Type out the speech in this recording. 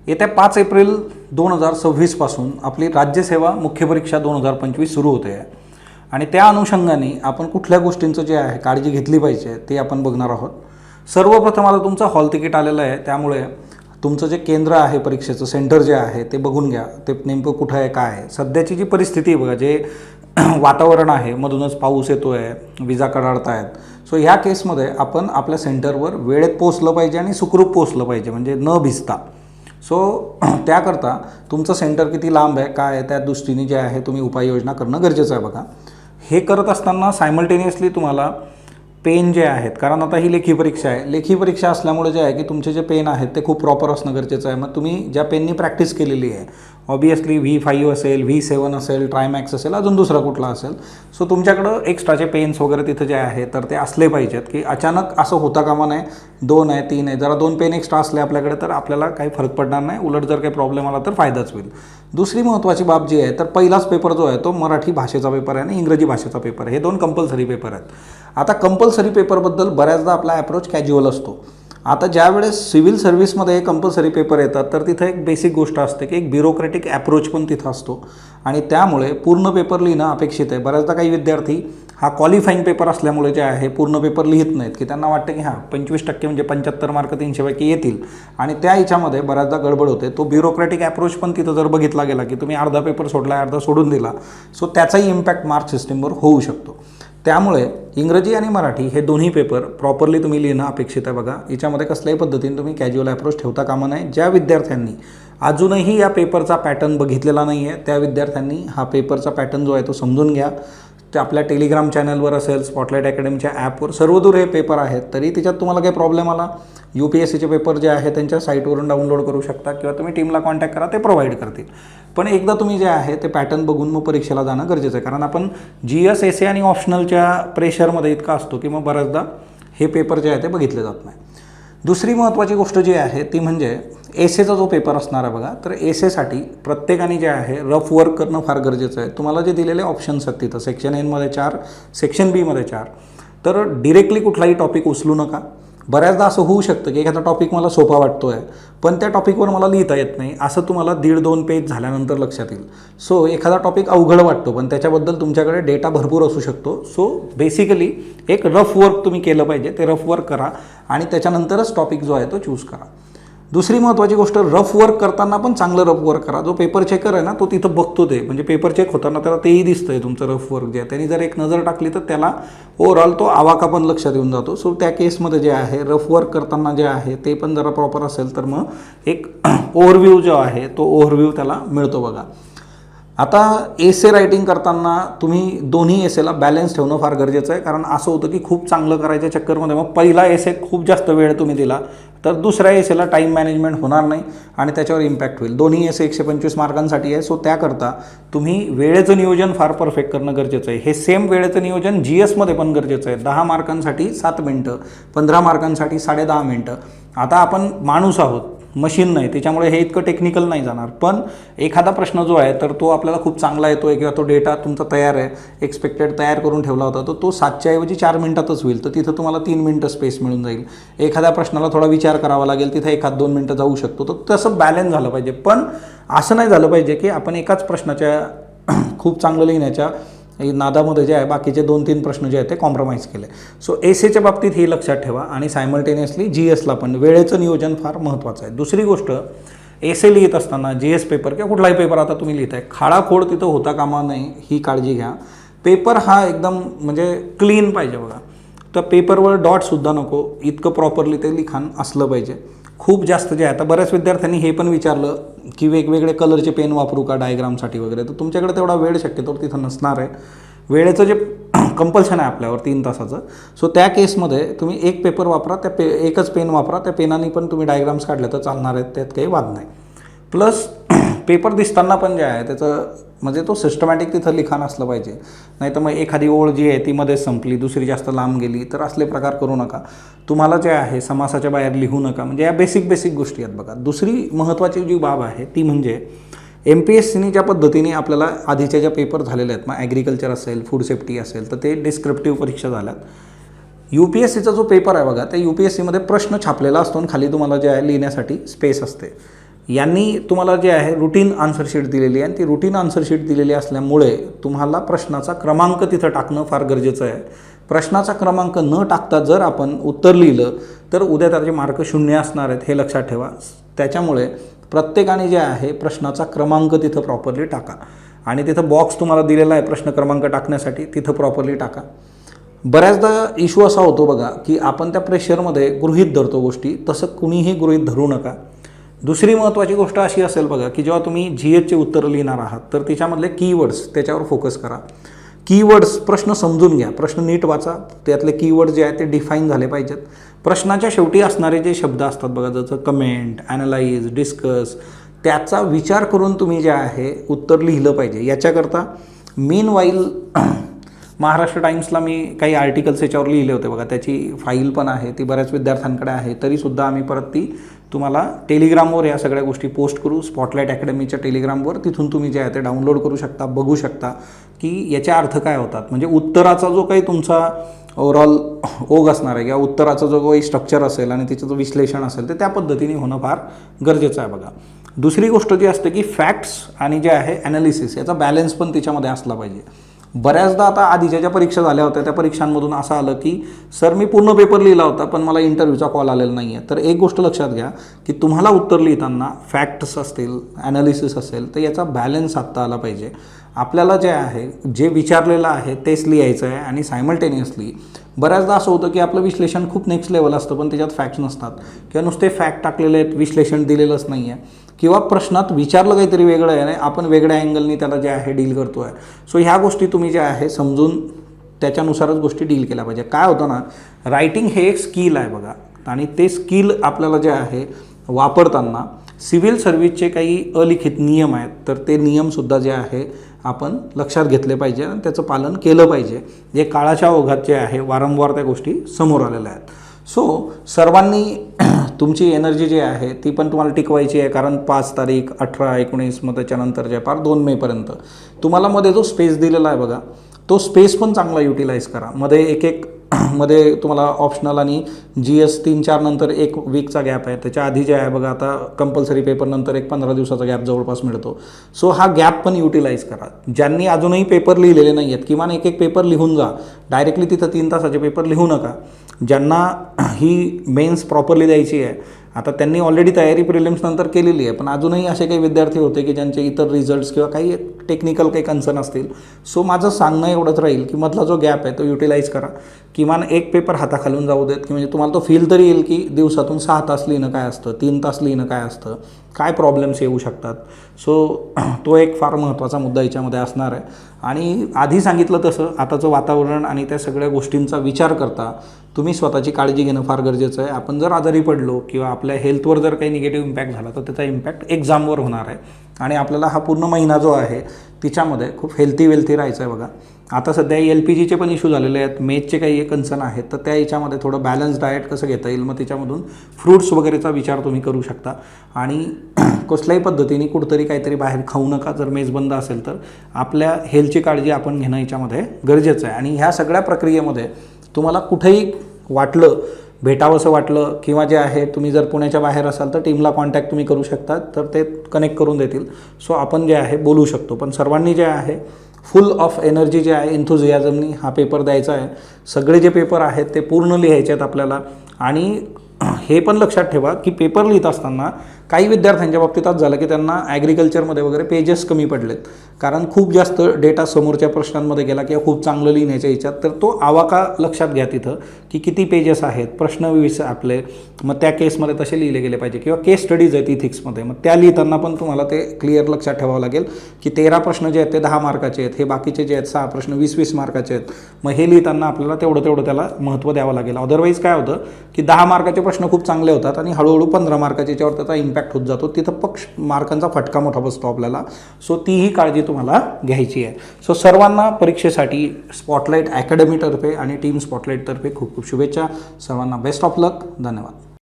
येत्या 5 एप्रिल 2026 पासून आपली राज्यसेवा मुख्य परीक्षा 2025 सुरू होते आहे आणि त्या अनुषंगाने आपण कुठल्या गोष्टींचं जे आहे काळजी घेतली पाहिजे ते आपण बघणार आहोत. सर्वप्रथम आता तुमचं हॉल तिकीट आलेलं आहे, त्यामुळे तुमचं जे केंद्र आहे परीक्षेचं सेंटर जे आहे ते बघून घ्या, ते नेमकं कुठं आहे काय आहे. सध्याची जी परिस्थिती आहे बघा, जे वातावरण आहे, मधूनच पाऊस येतो आहे, विजा कडाडत आहेत. सो ह्या केसमध्ये आपण आपल्या सेंटरवर वेळेत पोहोचलं पाहिजे आणि सुखरूप पोहोचलं पाहिजे, म्हणजे न भिजता. सो त्याकरता तुमचं सेंटर किती लांब आहे काय आहे त्या दृष्टीने जे आहे तुम्ही उपाययोजना करणं गरजेचं आहे. बघा, हे करत असताना सायमल्टेनियसली तुम्हाला पेन जे आहेत, कारण आता ही लेखी परीक्षा आहे, लेखी परीक्षा असल्यामुळे जे आहे की तुमचे जे पेन आहेत ते खूप प्रॉपर असणं गरजेचं आहे. मग तुम्ही ज्या पेननी प्रॅक्टिस केलेली आहे, ऑबियसली V5 असेल, V7 असेल, ट्रायमॅक्स असेल, अजून दुसरा कुठला असेल, सो तुमच्याकडं एक्स्ट्राचे पेन्स वगैरे तिथं जे आहे तर ते असले पाहिजेत, की अचानक असं होता कामा नये 2 आहे 3 आहे, जरा 2 पेन एक्स्ट्रा असले आपल्याकडे तर आपल्याला काही फरक पडणार नाही, उलट जर काही प्रॉब्लेम आला तर फायदाच होईल. दुसरी महत्त्वाची बाब जी आहे तर पहिलाच पेपर जो आहे तो मराठी भाषेचा पेपर आहे आणि इंग्रजी भाषेचा पेपर आहे. हे 2 कंपल्सरी पेपर आहेत. आता कंपल्सरी पेपरबद्दल बऱ्याचदा आपला ॲप्रोच कॅज्युअल असतो. आता ज्यावेळेस सिव्हिल सर्व्हिसमध्ये कंपल्सरी पेपर येतात तर तिथं एक बेसिक गोष्ट असते की एक ब्युरोक्रॅटिक ॲप्रोच पण तिथं असतो आणि त्यामुळे पूर्ण पेपर लिहिणं अपेक्षित आहे. बऱ्याचदा काही विद्यार्थी हा क्वालिफाईंग पेपर असल्यामुळे जे आहे पूर्ण पेपर लिहित नाहीत, की त्यांना वाटतं की 25% म्हणजे 75 मार्क 300 पैकी येतील आणि त्या ह्याच्यामध्ये बऱ्याचदा गडबड होते. तो ब्युरोक्रॅटिक ॲप्रोच पण तिथं जर बघितला गेला की तुम्ही अर्धा पेपर सोडला, अर्धा सोडून दिला, सो त्याचाही इम्पॅक्ट मार्क सिस्टीमवर होऊ शकतो. त्यामुळे इंग्रजी आणि मराठी हे दोन्ही पेपर प्रॉपरली तुम्ही लिहिणं अपेक्षित आहे. बघा, याच्यामध्ये कसल्याही पद्धतीने तुम्ही कॅज्युअल अप्रोच ठेवता कामा नये. ज्या विद्यार्थ्यांनी अजूनही या पेपरचा पॅटर्न बघितलेला नाही आहे त्या विद्यार्थ्यांनी हा पेपरचा पॅटर्न जो आहे तो समजून घ्या. ते आपल्या टेलिग्राम चॅनलवर असेल, स्पॉटलाईट अकॅडमीच्या ॲपवर सर्वदूर हे पेपर आहेत. तरी त्याच्यात तुम्हाला काही प्रॉब्लेम आला, UPSCचे पेपर जे आहे त्यांच्या साईटवरून डाउनलोड करू शकता किंवा तुम्ही टीमला कॉन्टॅक्ट करा, ते प्रोव्हाइड करतील. पण एकदा तुम्ही जे आहे ते पॅटर्न बघून मग परीक्षेला जाणं गरजेचं आहे, कारण आपण GS, SA आणि ऑप्शनलच्या प्रेशरमध्ये इतका असतो की मग बऱ्याचदा हे पेपर जे आहे ते बघितले जात नाही. दुसरी महत्त्वाची गोष्ट जी आहे ती म्हणजे एसेचा जो पेपर असणार आहे बघा, तर एसेसाठी प्रत्येकाने जे आहे रफ वर्क करणं फार गरजेचं आहे. तुम्हाला जे दिलेले ऑप्शन्स आहेत तिथं सेक्शन Nमध्ये 4, सेक्शन Bमध्ये 4, तर डिरेक्टली कुठलाही टॉपिक उचलू नका. बऱ्याचदा असं होऊ शकतं की एखादा टॉपिक मला सोपा वाटतो आहे पण त्या टॉपिकवर मला लिहिता येत नाही, असं तुम्हाला 1.5-2 पेज झाल्यानंतर लक्षात येईल. सो एखादा टॉपिक अवघड वाटतो पण त्याच्याबद्दल तुमच्याकडे डेटा भरपूर असू शकतो. सो बेसिकली एक रफ वर्क तुम्ही केलं पाहिजे, ते रफ वर्क करा आणि त्याच्यानंतरच टॉपिक जो आहे तो चूज करा. दुसरी महत्त्वाची गोष्ट, रफ वर्क करताना पण चांगलं रफ वर्क करा. जो पेपर चेकर आहे ना तो तिथं बघतो, ते म्हणजे पेपर चेक होताना त्याला तेही दिसतंय तुमचं रफ वर्क जे आहे, त्यांनी जर एक नजर टाकली तर त्याला ओव्हरऑल तो आवाका पण लक्षात येऊन जातो. सो त्या केसमध्ये जे आहे रफ वर्क करताना जे आहे ते पण जरा प्रॉपर असेल तर मग एक ओव्हरव्ह्यू जो आहे तो ओव्हरव्ह्यू त्याला मिळतो. बघा, आता एसे रायटिंग करताना तुम्ही दोन्ही एसेला बॅलन्स ठेवणं फार गरजेचं आहे, कारण असं होतं की खूप चांगलं करायच्या चक्करमध्ये मग पहिला एसे खूप जास्त वेळ तुम्ही दिला तर दुसऱ्या एसेला टाईम मॅनेजमेंट होणार नाही आणि त्याच्यावर इम्पॅक्ट होईल. दोन्ही एसे 125 मार्कांसाठी आहे. सो त्याकरता तुम्ही वेळेचं नियोजन फार परफेक्ट करणं गरजेचं आहे. हे सेम वेळेचं नियोजन GSमध्ये पण गरजेचं आहे. 10 मार्कांसाठी 7 मिनटं, 15 मार्कांसाठी 10.5 मिनटं. आता आपण माणूस आहोत, मशीन नाही, त्याच्यामुळे हे इतकं टेक्निकल नाही जाणार. पण एखादा प्रश्न जो आहे तर तो आपल्याला खूप चांगला येतो आहे किंवा तो डेटा तुमचा तयार आहे, एक्सपेक्टेड तयार करून ठेवला होता, तर तो 7च्या ऐवजी 4 मिनटातच होईल, तर तिथं तुम्हाला 3 मिनटं स्पेस मिळून जाईल. एखाद्या प्रश्नाला थोडा विचार करावा लागेल, तिथं 1-2 मिनटं जाऊ शकतो. तर तसं बॅलन्स झालं पाहिजे. पण असं नाही झालं पाहिजे की आपण एकाच प्रश्नाच्या खूप चांगलं लिहिण्याच्या नादामध्ये जे आहे बाकीचे 2-3 प्रश्न जे आहेत ते कॉम्प्रोमाइज केले. सो एसेच्या बाबतीत हे लक्षात ठेवा आणि सायमल्टेनियसली GSला पण वेळेचं नियोजन फार महत्त्वाचं आहे. दुसरी गोष्ट, एसे लिहित असताना GS पेपर किंवा कुठलाही पेपर आता तुम्ही लिहिताय, खाडाखोड तिथं होता कामा नये, ही काळजी घ्या. पेपर हा एकदम म्हणजे क्लीन पाहिजे. बघा, तर पेपरवर डॉटसुद्धा नको, इतकं प्रॉपरली ते लिखाण असलं पाहिजे. खूप जास्त जे आहे, आता बऱ्याच विद्यार्थ्यांनी हे पण विचारलं की वेगवेगळे कलरचे पेन वापरू का डायग्रामसाठी वगैरे, तर तुमच्याकडे तेवढा वेळ शक्यतो तिथं नसणार आहे. वेळेचं जे कंपल्शन आहे आपल्यावर 3 तासाचं, सो त्या केसमध्ये तुम्ही एक पेपर वापरा, एकच पेन वापरा, त्या पेनाने पण तुम्ही डायग्राम्स काढले तर चालणार आहेत, त्यात काही वाद नाही. प्लस पेपर दिसताना पण जे आहे त्याचं म्हणजे तो सिस्टमॅटिक तिथं लिखाण असलं पाहिजे. नाही तर मग एखादी ओळ जी आहे ती मध्येच संपली, दुसरी जास्त लांब गेली, तर असले प्रकार करू नका. तुम्हाला जे आहे समासाच्या बाहेर लिहू नका. म्हणजे या बेसिक गोष्टी आहेत. बघा, दुसरी महत्त्वाची जी बाब आहे ती म्हणजे MPSCने ज्या पद्धतीने आपल्याला आधीच्या ज्या पेपर झालेले आहेत, मग ॲग्रिकल्चर असेल, फूड सेफ्टी असेल, तर ते डिस्क्रिप्टिव्ह परीक्षा झाल्यात. UPSCचा जो पेपर आहे बघा, त्या UPSCमध्ये प्रश्न छापलेला असतो आणि खाली तुम्हाला जे आहे लिहिण्यासाठी स्पेस असते. यांनी तुम्हाला जे आहे रुटीन आन्सर शीट दिलेली आहे आणि ती रुटीन आन्सर शीट दिलेली असल्यामुळे तुम्हाला प्रश्नाचा क्रमांक तिथं टाकणं फार गरजेचं आहे. प्रश्नाचा क्रमांक न टाकता जर आपण उत्तर लिहिलं तर उद्या त्याचे मार्क 0 असणार आहेत, हे लक्षात ठेवा. त्याच्यामुळे प्रत्येकाने जे आहे प्रश्नाचा क्रमांक तिथं प्रॉपरली टाका आणि तिथं बॉक्स तुम्हाला दिलेला आहे प्रश्न क्रमांक टाकण्यासाठी, तिथं प्रॉपरली टाका. बऱ्याचदा इश्यू असा होतो बघा की आपण त्या प्रेशरमध्ये गृहीत धरतो गोष्टी, तसं कुणीही गृहीत धरू नका. दुसरी महत्त्वाची गोष्ट अशी असेल बघा की जेव्हा तुम्ही GHचे उत्तर लिहिणार आहात तर त्याच्यामधले कीवर्ड्स त्याच्यावर फोकस करा. कीवर्ड्स प्रश्न समजून घ्या, प्रश्न नीट वाचा, त्यातले कीवर्ड जे आहेत ते डिफाईन झाले पाहिजेत. प्रश्नाच्या शेवटी असणारे जे शब्द असतात बघा, जसं कमेंट, ॲनालाइज, डिस्कस, त्याचा विचार करून तुम्ही जे आहे उत्तर लिहिलं पाहिजे. याच्याकरता मीनवाईल महाराष्ट्र टाइम्सला मी काही आर्टिकल्स याच्यावर लिहिले होते बघा, त्याची फाईल पण आहे, ती बऱ्याच विद्यार्थ्यांकडे आहे. तरीसुद्धा आम्ही परत ती तुम्हाला टेलिग्रामवर या सगळ्या गोष्टी पोस्ट करू, स्पॉटलाईट अकॅडमीच्या टेलिग्रामवर. तिथून तुम्ही जे आहे ते डाउनलोड करू शकता, बघू शकता की याचे अर्थ काय होतात. म्हणजे उत्तराचा जो काही तुमचा ओव्हरऑल ओघ असणार आहे किंवा उत्तराचा जो काही स्ट्रक्चर असेल आणि तिचं जो विश्लेषण असेल ते त्या पद्धतीने होणं फार गरजेचं आहे बघा. दुसरी गोष्ट जी असते की फॅक्ट्स आणि जे आहे ॲनालिसिस याचा बॅलन्स पण त्याच्यामध्ये असला पाहिजे. बऱ्याचदा आता आधीच्या ज्या परीक्षा झाल्या होत्या त्या परीक्षांमधून असं आलं की सर मी पूर्ण पेपर लिहिला होता पण मला इंटरव्ह्यूचा कॉल आलेला नाही आहे. तर एक गोष्ट लक्षात घ्या की तुम्हाला उत्तर लिहिताना फॅक्ट्स असतील, ॲनालिसिस असेल तर याचा बॅलन्स साधता आला पाहिजे. आपल्याला जे आहे जे विचारलेलं आहे तेच लिहायचं आहे आणि सायमल्टेनियसली बऱ्याचदा असं होतं की आपलं विश्लेषण खूप नेक्स्ट लेवल असतं पण त्याच्यात फॅक्ट्स नसतात किंवा नुसते फॅक्ट टाकलेले आहेत, विश्लेषण दिलेलंच नाही आहे किंवा प्रश्नात विचारलं काहीतरी वेगळं आहे आणि आपण वेगळ्या अँगलनी त्याला जे आहे डील करतो आहे. सो ह्या गोष्टी तुम्ही ज्या आहे समजून त्याच्यानुसारच गोष्टी डील केल्या पाहिजे. काय होतं ना, रायटिंग हे एक स्किल आहे बघा आणि ते स्किल आपल्याला जे आहे वापरताना सिव्हिल सर्व्हिसचे काही अलिखित नियम आहेत तर ते नियमसुद्धा जे आहे आपण लक्षात घेतले पाहिजे आणि त्याचं पालन केलं पाहिजे. जे काळाच्या ओघात जे आहे वारंवार त्या गोष्टी समोर आलेल्या आहेत. सो सर्वांनी तुमची एनर्जी जी आहे ती पण तुम्हाला टिकवायची आहे, कारण 5 तारीख, 18, 19 मग त्याच्यानंतर जे पार 2 मेपर्यंत तुम्हाला मध्ये जो स्पेस दिलेला आहे बघा तो स्पेस पण चांगला युटिलाइज करा. मध्ये एक मध्ये तुम्हाला ऑप्शनल आणि GS 3-4 नंतर 1 वीकचा गॅप आहे. त्याच्या आधी जे आहे बघा आता कंपल्सरी पेपर नंतर एक 15 दिवसाचा गॅप जवळपास मिळतो. सो हा गॅप पण युटिलाइज करा. ज्यांनी अजूनही पेपर लिहिलेले नाही आहेत किमान एक पेपर लिहून जा. डायरेक्टली तिथं 3 तासाचे पेपर लिहू नका. ज्यांना ही मेन्स प्रॉपरली द्यायची आहे आता त्यांनी ऑलरेडी तयारी प्रिलिम्स नंतर केलेली आहे पण अजूनही असे काही विद्यार्थी होते की ज्यांचे इतर रिझल्ट्स किंवा काही टेक्निकल काही कन्सर्न असतील. सो माझं सांगणं एवढंच राहील की मधला जो गॅप आहे तो युटिलाइज करा. किमान एक पेपर हाताखालून जाऊ देत की म्हणजे तुम्हाला तो फील तरी येईल की दिवसातून 6 तास लिहिणं काय असतं, 3 तास लिहिणं काय असतं, काय प्रॉब्लेम्स येऊ शकतात. सो तो एक फार महत्त्वाचा मुद्दा याच्यामध्ये असणार आहे. आणि आधी सांगितलं तसं आताचं वातावरण आणि त्या सगळ्या गोष्टींचा विचार करता तुम्ही स्वतःची काळजी घेणं फार गरजेचं आहे. आपण जर आजारी पडलो किंवा आपल्या हेल्थवर जर काही निगेटिव्ह इम्पॅक्ट झाला तर त्याचा इम्पॅक्ट एक्झामवर होणार आहे आणि आपल्याला हा पूर्ण महिना जो आहे तिच्यामध्ये खूप वेल्थी राहायचं आहे बघा. आता सध्या LPGचे पण इश्यू झालेले आहेत, मेजचे काही कन्सर्न आहेत तर त्या याच्यामध्ये थोडं बॅलन्स डाएट कसं घेता येईल मग त्याच्यामधून फ्रूट्स वगैरेचा विचार तुम्ही करू शकता. आणि कुठल्याही पद्धतीने कुठंतरी काहीतरी बाहेर खाऊ नका. जर मेज बंद असेल तर आपल्या हेल्थची काळजी आपण घेणं याच्यामध्ये गरजेचं आहे. आणि ह्या सगळ्या प्रक्रियेमध्ये तुम्हाला कुठेही वाटलं भेटावंसं वाटलं किंवा जे आहे तुम्ही जर पुण्याच्या बाहेर असाल तर टीमला कॉन्टॅक्ट तुम्ही करू शकता तर ते कनेक्ट करून देतील. सो आपण जे आहे बोलू शकतो. पण सर्वांनी जे आहे फुल ऑफ एनर्जी जे आहे एन्थुझियाझमनी हा पेपर द्यायचा आहे. सगळे जे पेपर आहेत ते पूर्ण लिहायचे आहेत आपल्याला. आणि हे पण लक्षात ठेवा की पेपर लिहित असताना काही विद्यार्थ्यांच्या बाबतीत आज झालं की त्यांना ॲग्रिकल्चरमध्ये वगैरे पेजेस कमी पडलेत कारण खूप जास्त डेटा समोरच्या प्रश्नांमध्ये गेला किंवा खूप चांगलं लिहिण्याच्या ह्याच्यात. तर तो आवाका लक्षात घ्या तिथं की किती पेजेस आहेत, प्रश्न आपले मग त्या केसमध्ये तसे लिहिले गेले पाहिजे किंवा केस स्टडीज आहेत इथिक्समध्ये मग त्या लिहिताना पण तुम्हाला ते क्लिअर लक्षात ठेवावं लागेल की 13 प्रश्न जे आहेत ते 10 मार्काचे आहेत, हे बाकीचे जे आहेत 6 प्रश्न 20-20 मार्काचे आहेत. मग हे लिहिताना आपल्याला तेवढं त्याला महत्त्व द्यावं लागेल. अदरवाईज काय होतं की 10 मार्काचे प्रश्न खूप चांगले होतात आणि हळूहळू 15 मार्काच्या याच्यावर त्याचा इम्पॅक्ट होत जातो. तिथं मार्कांचा फटका मोठा बसतो आपल्याला. सो तीही काळजी तुम्हाला घ्यायची आहे. सो सर्वांना परीक्षेसाठी स्पॉटलाईट अकॅडमीतर्फे आणि टीम स्पॉटलाईटतर्फे खूप खूप शुभेच्छा. सर्वांना बेस्ट ऑफ लक. धन्यवाद.